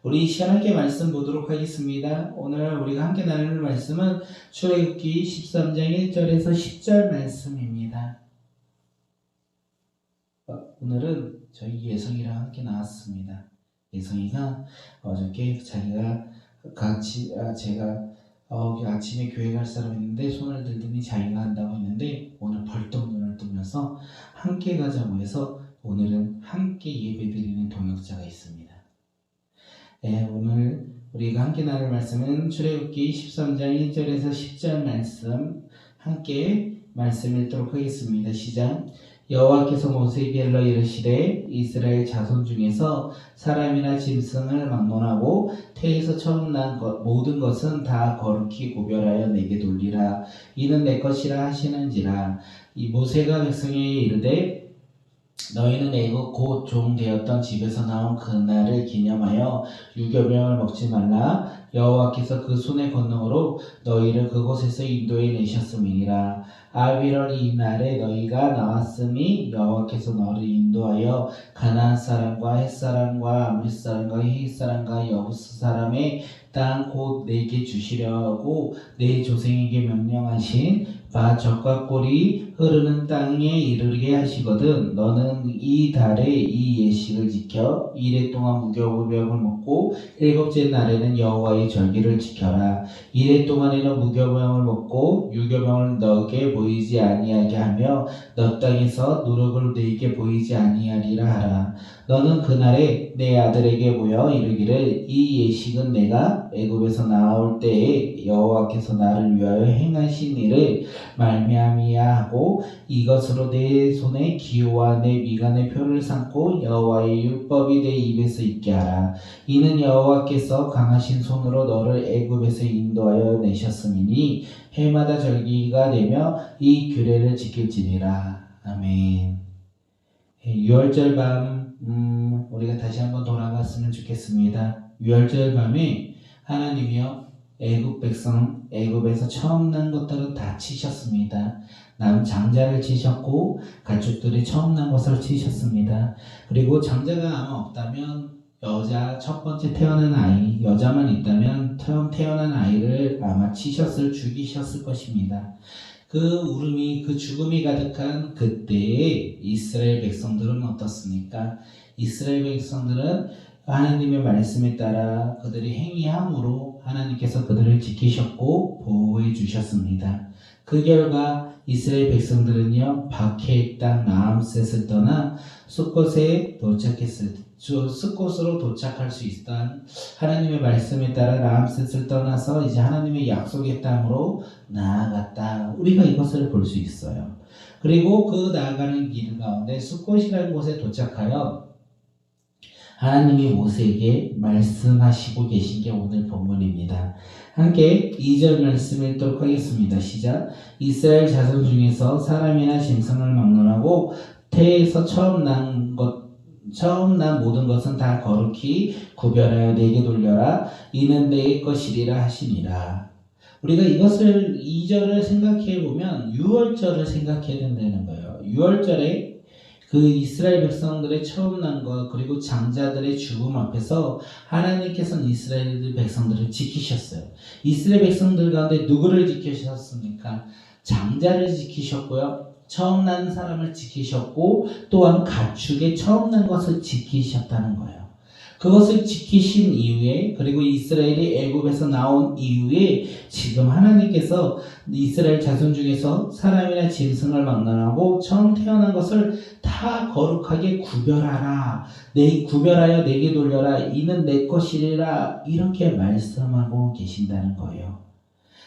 우리 이 시간 함께 말씀 보도록 하겠습니다. 오늘 우리가 함께 나눌 말씀은 출애굽기 13장 1절에서 10절 말씀입니다. 오늘은 저희 예성이랑 함께 나왔습니다. 예성이가 어저께 자기가 제가 아침에 교회 갈 사람 있는데 손을 들더니 자기가 한다고 했는데 오늘 벌떡 눈을 뜨면서 함께 가자고 해서 오늘은 함께 예배드리는 동역자가 있습니다. 오늘 우리가 함께 나눌 말씀은 출애굽기 13장 1절에서 10절 말씀 함께 말씀 읽도록 하겠습니다. 시작. 여호와께서 모세에게 일러 이르시되 이스라엘 자손 중에서 사람이나 짐승을 막론하고 태에서 처음 난 모든 것은 다 거룩히 구별하여 내게 돌리라. 이는 내 것이라 하시는지라. 이 모세가 백성에게 이르되 너희는 애굽 곧 종 되었던 집에서 나온 그날을 기념하여 유교병을 먹지 말라. 여호와께서 그 손의 권능으로 너희를 그곳에서 인도해 내셨음이니라. 아비럴 이 날에 너희가 나왔으니 여호와께서 너를 인도하여 가나안 사람과 헷 사람과 아므리 사람과 히윗 사람과 여부스 사람의 땅 곧 내게 주시려고 내 조상에게 명령하신 바 젖과 꿀이 흐르는 땅에 이르게 하시거든. 너는 이 달에 이 예식을 지켜 이래 동안 무교병을 먹고 일곱째 날에는 여호와의 절기를 지켜라. 이래 동안에는 무교병을 먹고 유교병을 너에게 보이지 아니하게 하며 너 땅에서 누룩을 너에게 보이지 아니하리라 하라. 너는 그날에 내 아들에게 보여 이르기를 이 예식은 내가 애굽에서 나올 때에 여호와께서 나를 위하여 행하신 일을 말미암이야 하고 이것으로 내 손에 기호와 내 미간의 표를 삼고 여호와의 율법이 내 입에서 있게 하라. 이는 여호와께서 강하신 손으로 너를 애굽에서 인도하여 내셨음이니 해마다 절기가 되며 이 규례를 지킬지니라. 아멘. 6월절 밤 우리가 다시 한번 돌아갔으면 좋겠습니다. 6월절 밤에 하나님이여 애굽 백성 애굽에서 처음 난 것들은 다 치셨습니다. 남 장자를 치셨고 가축들이 처음 난 것을 치셨습니다. 그리고 장자가 아마 없다면 여자 첫 번째 태어난 아이 여자만 있다면 처음 태어난 아이를 아마 죽이셨을 것입니다. 그 울음이 그 죽음이 가득한 그때에 이스라엘 백성들은 어떻습니까? 이스라엘 백성들은 하나님의 말씀에 따라 그들이 행위함으로 하나님께서 그들을 지키셨고 보호해 주셨습니다. 그 결과 이스라엘 백성들은요 박해의 땅 라암셋을 떠나 숫곳에 도착했을 때 숫곳으로 도착할 수 있던 하나님의 말씀에 따라 라암셋을 떠나서 이제 하나님의 약속의 땅으로 나아갔다. 우리가 이것을 볼 수 있어요. 그리고 그 나아가는 길 가운데 숫곳이라는 곳에 도착하여 하나님이 모세에게 말씀하시고 계신 게 오늘 본문입니다. 함께 2절 말씀 읽도록 하겠습니다. 시작. 이스라엘 자손 중에서 사람이나 짐승을 막론하고 태에서 처음 난 모든 것은 다 거룩히 구별하여 내게 돌려라. 이는 내 것이리라 하시니라. 우리가 이것을 2절을 생각해 보면 6월절을 생각해야 된다는 거예요. 6월절에 그 이스라엘 백성들의 처음 난 것 그리고 장자들의 죽음 앞에서 하나님께서는 이스라엘 백성들을 지키셨어요. 이스라엘 백성들 가운데 누구를 지키셨습니까? 장자를 지키셨고요. 처음 난 사람을 지키셨고 또한 가축의 처음 난 것을 지키셨다는 거예요. 그것을 지키신 이후에 그리고 이스라엘이 애굽에서 나온 이후에 지금 하나님께서 이스라엘 자손 중에서 사람이나 짐승을 막론하고 처음 태어난 것을 다 거룩하게 구별하라. 구별하여 내게 돌려라. 이는 내 것이리라. 이렇게 말씀하고 계신다는 거예요.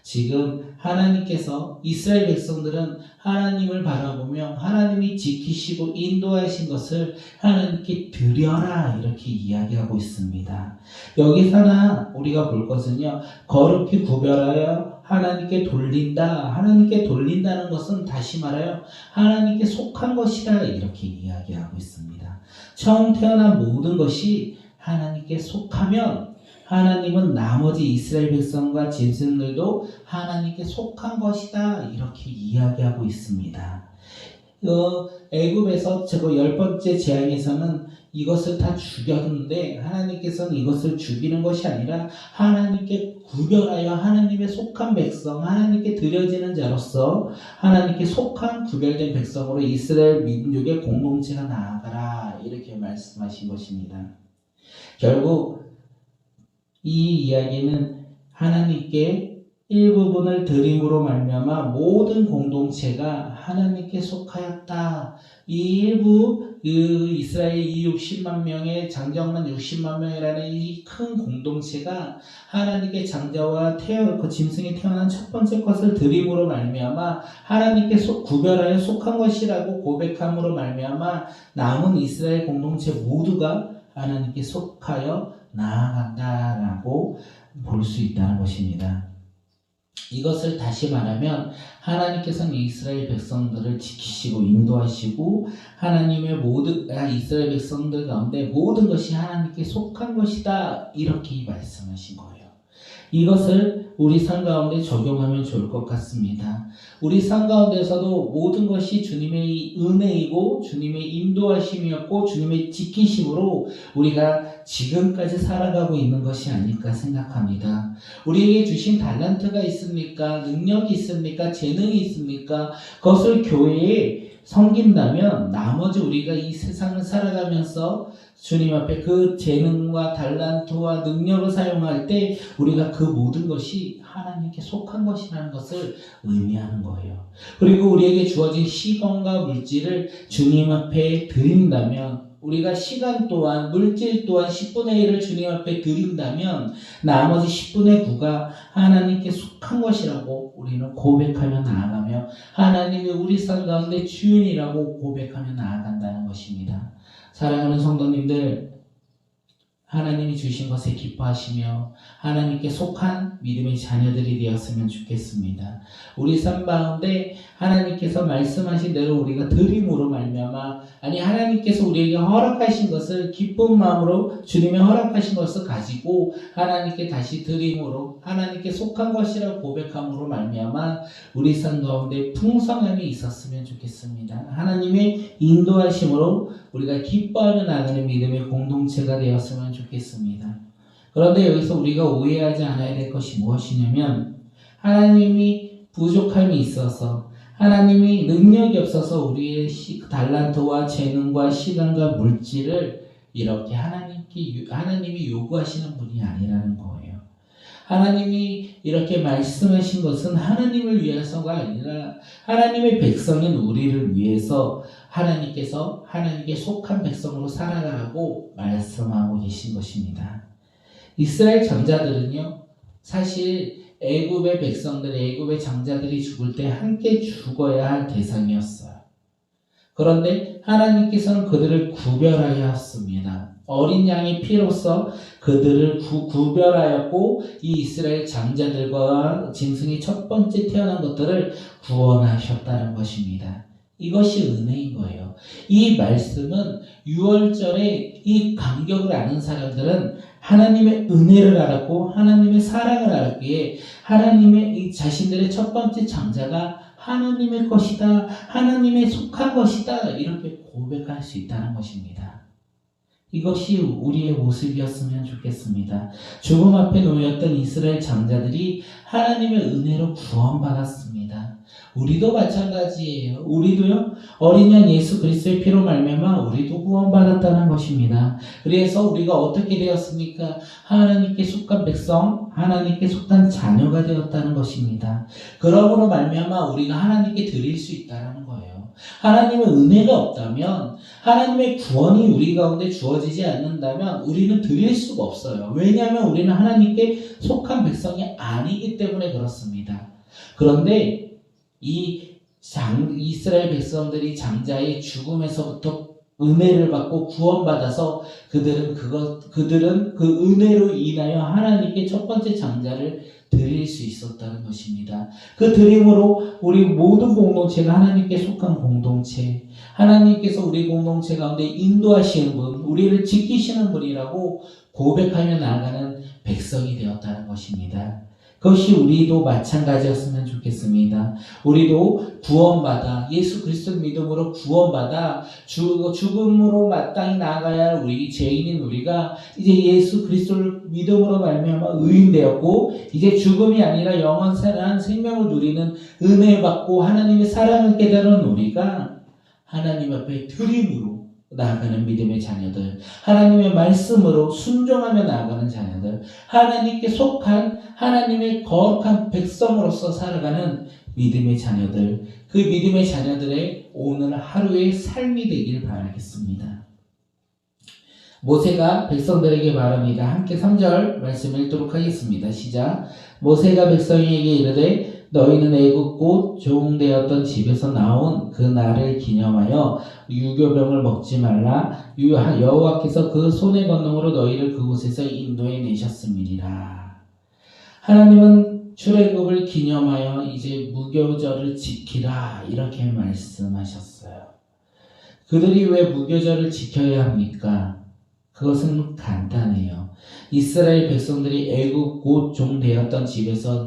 지금 하나님께서 이스라엘 백성들은 하나님을 바라보며 하나님이 지키시고 인도하신 것을 하나님께 드려라 이렇게 이야기하고 있습니다. 여기서나 우리가 볼 것은요. 거룩히 구별하여 하나님께 돌린다. 하나님께 돌린다는 것은 다시 말하여 하나님께 속한 것이다 이렇게 이야기하고 있습니다. 처음 태어난 모든 것이 하나님께 속하면 하나님은 나머지 이스라엘 백성과 짐승들도 하나님께 속한 것이다 이렇게 이야기하고 있습니다. 애굽에서 저 10번째 재앙에서는 이것을 다 죽였는데 하나님께서는 이것을 죽이는 것이 아니라 하나님께 구별하여 하나님의 속한 백성, 하나님께 드려지는 자로서 하나님께 속한 구별된 백성으로 이스라엘 민족의 공동체가 나아가라 이렇게 말씀하신 것입니다. 결국 이 이야기는 하나님께 일부분을 드림으로 말미암아 모든 공동체가 하나님께 속하였다. 이 일부 이스라엘 이 60만 명의 장정만 60만 명이라는 이 큰 공동체가 하나님께 장자와 그 짐승이 태어난 첫 번째 것을 드림으로 말미암아 하나님께 구별하여 속한 것이라고 고백함으로 말미암아 남은 이스라엘 공동체 모두가 하나님께 속하여 나아간다라고 볼 수 있다는 것입니다. 이것을 다시 말하면 하나님께서는 이스라엘 백성들을 지키시고 인도하시고 하나님의 모든 이스라엘 백성들 가운데 모든 것이 하나님께 속한 것이다 이렇게 말씀하신 거예요. 이것을 우리 삶 가운데 적용하면 좋을 것 같습니다. 우리 삶 가운데서도 모든 것이 주님의 은혜이고 주님의 인도하심이었고 주님의 지키심으로 우리가 지금까지 살아가고 있는 것이 아닐까 생각합니다. 우리에게 주신 달란트가 있습니까? 능력이 있습니까? 재능이 있습니까? 그것을 교회에 섬긴다면 나머지 우리가 이 세상을 살아가면서 주님 앞에 그 재능과 달란트와 능력을 사용할 때 우리가 그 모든 것이 하나님께 속한 것이라는 것을 의미하는 거예요. 그리고 우리에게 주어진 시간과 물질을 주님 앞에 드린다면 우리가 시간 또한 물질 또한 10분의 1을 주님 앞에 드린다면 나머지 10분의 9가 하나님께 속한 것이라고 우리는 고백하며 나아가며 하나님이 우리 삶 가운데 주인이라고 고백하며 나아간다는 것입니다. 사랑하는 성도님들, 하나님이 주신 것에 기뻐하시며 하나님께 속한 믿음의 자녀들이 되었으면 좋겠습니다. 우리 삶 가운데 하나님께서 말씀하신 대로 우리가 드림으로 말미암아 하나님께서 우리에게 허락하신 것을 기쁜 마음으로 주님의 허락하신 것을 가지고 하나님께 다시 드림으로 하나님께 속한 것이라고 고백함으로 말미암아 우리 삶 가운데 풍성함이 있었으면 좋겠습니다. 하나님의 인도하심으로 우리가 기뻐하며 나가는 믿음의 공동체가 되었으면 좋겠습니다. 그런데 여기서 우리가 오해하지 않아야 될 것이 무엇이냐면 하나님이 부족함이 있어서 하나님이 능력이 없어서 우리의 달란트와 재능과 시간과 물질을 이렇게 하나님이 요구하시는 분이 아니라는 거예요. 하나님이 이렇게 말씀하신 것은 하나님을 위해서가 아니라 하나님의 백성인 우리를 위해서 하나님께서 하나님께 속한 백성으로 살아가라고 말씀하고 계신 것입니다. 이스라엘 장자들은요, 사실 애굽의 백성들, 애굽의 장자들이 죽을 때 함께 죽어야 할 대상이었어요. 그런데 하나님께서는 그들을 구별하였습니다. 어린 양의 피로써 그들을 구별하였고 이 이스라엘 장자들과 짐승이 첫 번째 태어난 것들을 구원하셨다는 것입니다. 이것이 은혜인 거예요. 이 말씀은 6월절에 이 간격을 아는 사람들은 하나님의 은혜를 알았고 하나님의 사랑을 알았기에 하나님의 이 자신들의 첫 번째 장자가 하나님의 것이다, 하나님의 속한 것이다 이렇게 고백할 수 있다는 것입니다. 이것이 우리의 모습이었으면 좋겠습니다. 죽음 앞에 놓였던 이스라엘 장자들이 하나님의 은혜로 구원받았습니다. 우리도 마찬가지예요. 우리도요, 어린 양 예수 그리스도의 피로 말미암아 우리도 구원받았다는 것입니다. 그래서 우리가 어떻게 되었습니까? 하나님께 속한 백성, 하나님께 속한 자녀가 되었다는 것입니다. 그러므로 말미암아 우리가 하나님께 드릴 수 있다는 거예요. 하나님의 은혜가 없다면, 하나님의 구원이 우리 가운데 주어지지 않는다면 우리는 드릴 수가 없어요. 왜냐하면 우리는 하나님께 속한 백성이 아니기 때문에 그렇습니다. 그런데 이스라엘 백성들이 장자의 죽음에서부터 은혜를 받고 구원받아서 그들은 그 은혜로 인하여 하나님께 첫 번째 장자를 드릴 수 있었다는 것입니다. 그 드림으로 우리 모든 공동체가 하나님께 속한 공동체, 하나님께서 우리 공동체 가운데 인도하시는 분, 우리를 지키시는 분이라고 고백하며 나아가는 백성이 되었다는 것입니다. 그것이 우리도 마찬가지였으면 좋겠습니다. 우리도 구원받아 예수 그리스도 믿음으로 구원받아 죽음으로 마땅히 나아가야 할 우리 죄인인 우리가 이제 예수 그리스도를 믿음으로 말미암아 의인되었고 이제 죽음이 아니라 영원한 생명을 누리는 은혜 받고 하나님의 사랑을 깨달은 우리가 하나님 앞에 드림으로 나아가는 믿음의 자녀들, 하나님의 말씀으로 순종하며 나아가는 자녀들, 하나님께 속한 하나님의 거룩한 백성으로서 살아가는 믿음의 자녀들, 그 믿음의 자녀들의 오늘 하루의 삶이 되길 바라겠습니다. 모세가 백성들에게 말합니다. 함께 3절 말씀 읽도록 하겠습니다. 시작. 모세가 백성에게 이르되 너희는 애굽 곧 종되었던 집에서 나온 그 날을 기념하여 유교병을 먹지 말라. 여호와께서 그 손의 권능으로 너희를 그곳에서 인도해 내셨음이니라. 하나님은 출애굽을 기념하여 이제 무교절을 지키라 이렇게 말씀하셨어요. 그들이 왜 무교절을 지켜야 합니까? 그것은 간단해요. 이스라엘 백성들이 애굽 곧 종되었던 집에서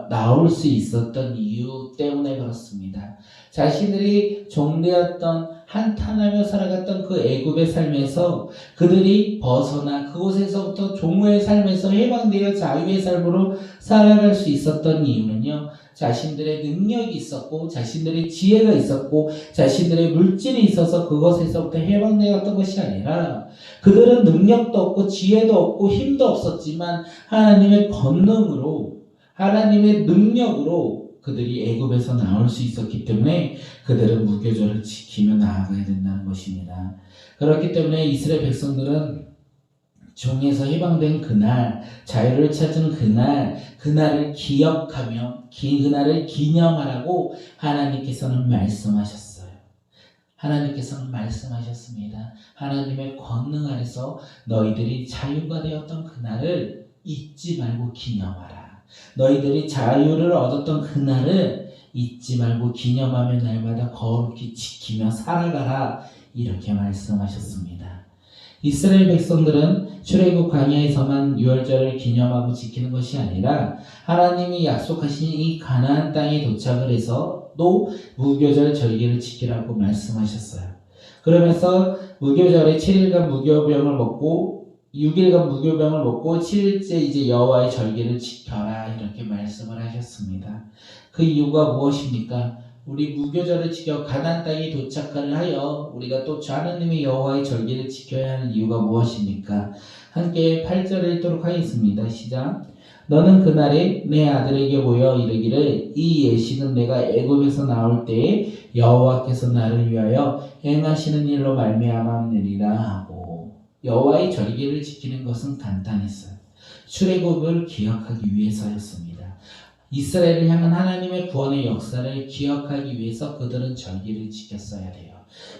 나올 수 있었던 이유 때문에 그렇습니다. 자신들이 종되었던 한탄하며 살아갔던 그 애굽의 삶에서 그들이 벗어나 그곳에서부터 종의 삶에서 해방되어 자유의 삶으로 살아갈 수 있었던 이유는요. 자신들의 능력이 있었고 자신들의 지혜가 있었고 자신들의 물질이 있어서 그것에서부터 해방되었던 것이 아니라 그들은 능력도 없고 지혜도 없고 힘도 없었지만 하나님의 권능으로 하나님의 능력으로 그들이 애굽에서 나올 수 있었기 때문에 그들은 무교절을 지키며 나아가야 된다는 것입니다. 그렇기 때문에 이스라엘 백성들은 종에서 해방된 그날, 자유를 찾은 그날을 기억하며 그날을 기념하라고 하나님께서는 말씀하셨어요. 하나님께서는 말씀하셨습니다. 하나님의 권능 아래서 너희들이 자유가 되었던 그날을 잊지 말고 기념하라. 너희들이 자유를 얻었던 그날을 잊지 말고 기념하며 날마다 거룩히 지키며 살아가라. 이렇게 말씀하셨습니다. 이스라엘 백성들은 출애굽 광야에서만 유월절을 기념하고 지키는 것이 아니라 하나님이 약속하신 이 가나안 땅에 도착을 해서 또 무교절 절기를 지키라고 말씀하셨어요. 그러면서 무교절에 7일간 무교병을 먹고 6일간 무교병을 먹고 7일째 이제 여호와의 절기를 지켜라 이렇게 말씀을 하셨습니다. 그 이유가 무엇입니까? 우리 무교절을 지켜 가나안 땅에 도착을 하여 우리가 또 하나님의 여호와의 절기를 지켜야 하는 이유가 무엇입니까? 함께 8절을 읽도록 하겠습니다. 시작. 너는 그날에 내 아들에게 보여 이르기를 이 예식은 내가 애굽에서 나올 때에 여호와께서 나를 위하여 행하시는 일로 말미암았느니라 하고 여호와의 절기를 지키는 것은 간단했어요. 출애굽을 기억하기 위해서였습니다. 이스라엘을 향한 하나님의 구원의 역사를 기억하기 위해서 그들은 절기를 지켰어야 돼요.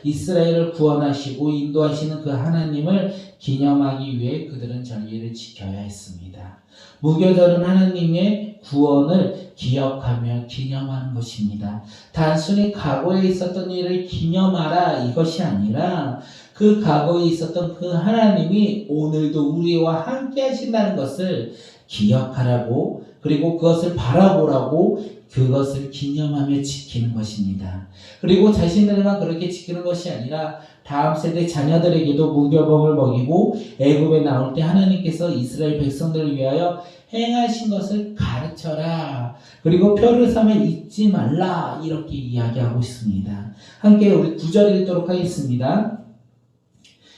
이스라엘을 구원하시고 인도하시는 그 하나님을 기념하기 위해 그들은 절기를 지켜야 했습니다. 무교절은 하나님의 구원을 기억하며 기념하는 것입니다. 단순히 과거에 있었던 일을 기념하라 이것이 아니라 그 과거에 있었던 그 하나님이 오늘도 우리와 함께 하신다는 것을 기억하라고 그리고 그것을 바라보라고 그것을 기념하며 지키는 것입니다. 그리고 자신들만 그렇게 지키는 것이 아니라 다음 세대 자녀들에게도 무교병을 먹이고 애굽에 나올 때 하나님께서 이스라엘 백성들을 위하여 행하신 것을 가르쳐라. 그리고 표를 삼아 잊지 말라. 이렇게 이야기하고 있습니다. 함께 우리 9절 읽도록 하겠습니다.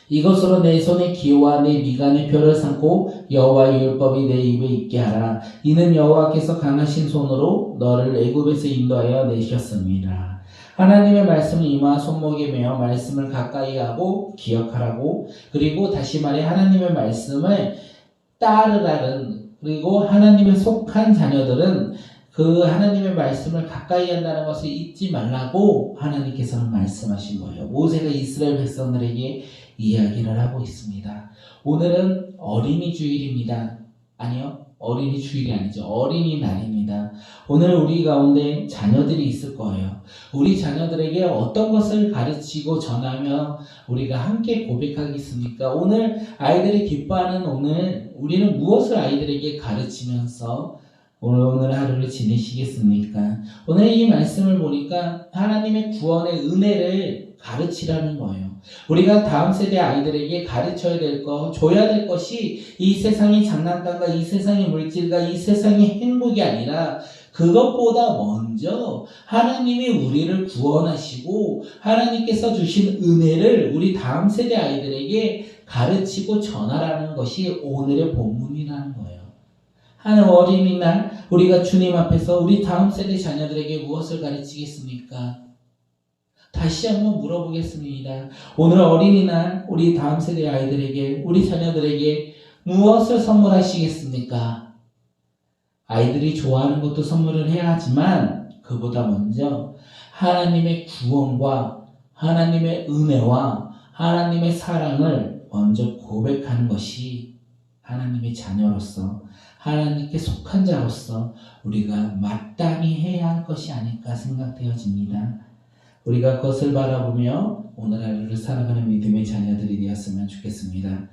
이것으로 내 손의 기호와 내 미간의 표를 삼고 여호와의 율법이 내 입에 있게 하라. 이는 여호와께서 강하신 손으로 너를 애굽에서 인도하여 내셨습니다. 하나님의 말씀을 이마 손목에 메어 말씀을 가까이 하고 기억하라고 그리고 다시 말해 하나님의 말씀을 따르라는 그리고 하나님의 속한 자녀들은 그 하나님의 말씀을 가까이 한다는 것을 잊지 말라고 하나님께서는 말씀하신 거예요. 모세가 이스라엘 백성들에게 이야기를 하고 있습니다. 오늘은 어린이 주일입니다. 아니요. 어린이 주일이 아니죠. 어린이날입니다. 오늘 우리 가운데 자녀들이 있을 거예요. 우리 자녀들에게 어떤 것을 가르치고 전하며 우리가 함께 고백하겠습니까? 오늘 아이들이 기뻐하는 오늘 우리는 무엇을 아이들에게 가르치면서 오늘 하루를 지내시겠습니까? 오늘 이 말씀을 보니까 하나님의 구원의 은혜를 가르치라는 거예요. 우리가 다음 세대 아이들에게 가르쳐야 될 것, 줘야 될 것이 이 세상의 장난감과 이 세상의 물질과 이 세상의 행복이 아니라 그것보다 먼저 하나님이 우리를 구원하시고 하나님께서 주신 은혜를 우리 다음 세대 아이들에게 가르치고 전하라는 것이 오늘의 본문이라는 거예요. 하나님 어린이날 우리가 주님 앞에서 우리 다음 세대 자녀들에게 무엇을 가르치겠습니까? 다시 한번 물어보겠습니다. 오늘 어린이날 우리 다음 세대 아이들에게 우리 자녀들에게 무엇을 선물하시겠습니까? 아이들이 좋아하는 것도 선물을 해야 하지만 그보다 먼저 하나님의 구원과 하나님의 은혜와 하나님의 사랑을 먼저 고백하는 것이 하나님의 자녀로서 하나님께 속한 자로서 우리가 마땅히 해야 할 것이 아닐까 생각되어집니다. 우리가 그것을 바라보며 오늘 하루를 살아가는 믿음의 자녀들이 되었으면 좋겠습니다.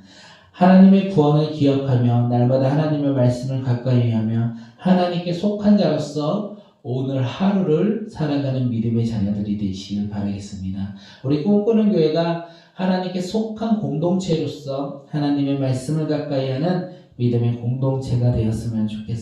하나님의 구원을 기억하며 날마다 하나님의 말씀을 가까이 하며 하나님께 속한 자로서 오늘 하루를 살아가는 믿음의 자녀들이 되시길 바라겠습니다. 우리 꿈꾸는 교회가 하나님께 속한 공동체로서 하나님의 말씀을 가까이 하는 믿음의 공동체가 되었으면 좋겠습니다.